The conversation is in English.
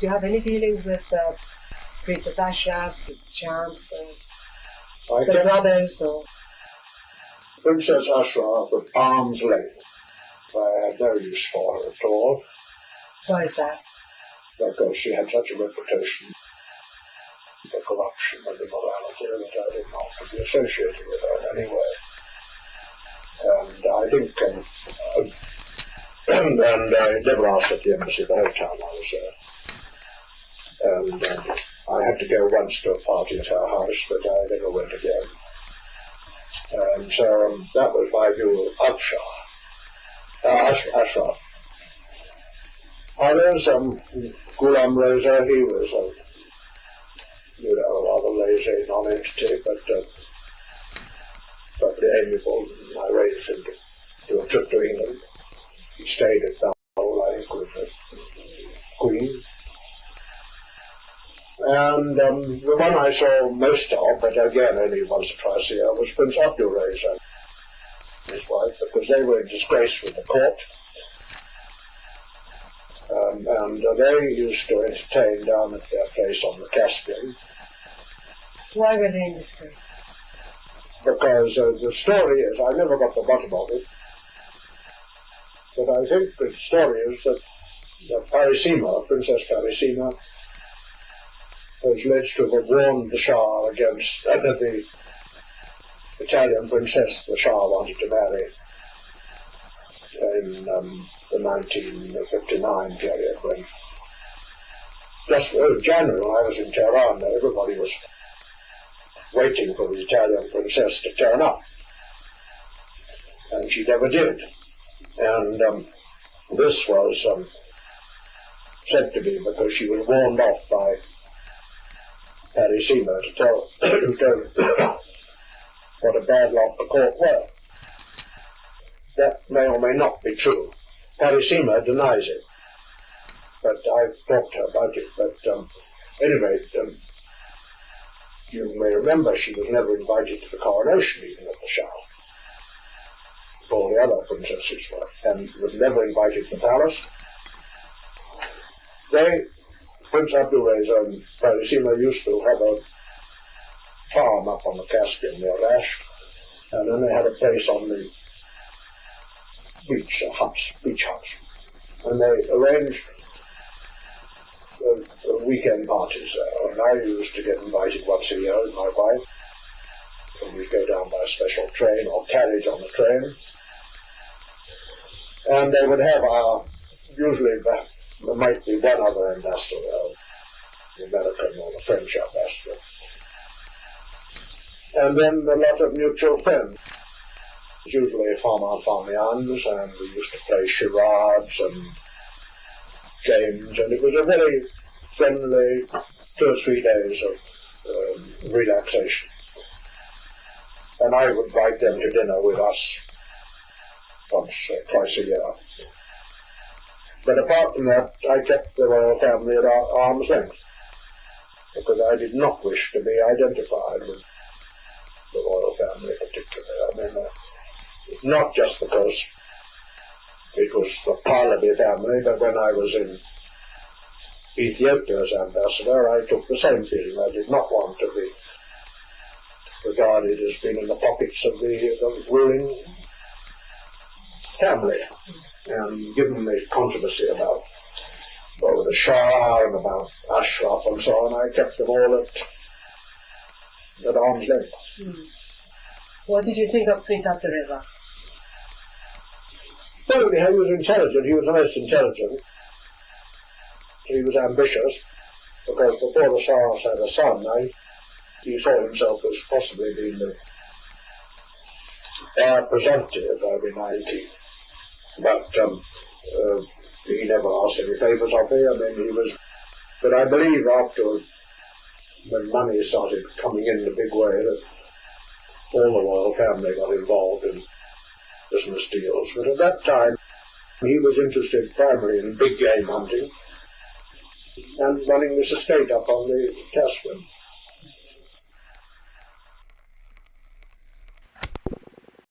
you have any dealings with Princess Eshref, Chance, the brothers? Or? Princess Eshref at arm's length. I had no use for her at all. Why is that? Because she had such a reputation for corruption and immorality that I didn't want to be associated with her in any way. And I think, and I never asked at the embassy the whole time I was there. And I had to go once to a party at her house, but I never went again. And so that was my view of Ashraf. Others, Ghulam Reza, he was a rather lazy non-entity, but very amiable. I arranged him to do a trip to England. He stayed at Dal, I think, with the Queen. And the one I saw most of, but again only once or twice a year, was Prince Abdul Reza, his wife, because they were in disgrace with the court. And they used to entertain down at their place on the Caspian. Why were they in disgrace? Because the story is, I never got the bottom of it, but I think the story is that Parisima, Princess Parisima, was alleged to have warned the Shah against the Italian princess the Shah wanted to marry in the 1959 period, when just January when I was in Tehran, everybody was waiting for the Italian princess to turn up, and she never did. And this was said to be because she was warned off by Parisima to tell what a bad lot the court were. That may or may not be true. Parisima denies it, but I've talked to her about it. But anyway, you may remember she was never invited to the coronation even of the Shah. All the other princesses were, and was never invited to the palace. Prince Abdul Reza and Parisima used to have a farm up on the Caspian near Rash, and then they had a place on the beach, beach huts, and they arranged weekend parties there, and I used to get invited once a year with my wife, and we'd go down by a special train or carriage on the train, and they would have usually there might be one other ambassador, the American or the French ambassador, and then a lot of mutual friends, usually farmians, and we used to play charades and games, and it was a very friendly 2 or 3 days of relaxation. And I would invite them to dinner with us once or twice a year. But apart from that, I kept the royal family at arm's length, because I did not wish to be identified with the royal family particularly. I mean, not just because it was the Pahlavi family, but when I was in Ethiopia as ambassador, I took the same feeling. I did not want to be regarded as being in the pockets of the ruling family. And given the controversy about the Shah and about Ashraf and so on, I kept them all at arm's length. What did you think of Prince Abdul Reza? Well, he was intelligent. He was the most intelligent. He was ambitious, because before the Shah had a son, he saw himself as possibly being the heir presumptive over 90. But he never asked any favours of me. I mean, he was. But I believe after, when money started coming in a big way, that all the royal family got involved in business deals. But at that time, he was interested primarily in big game hunting and running this estate up on the Caspian.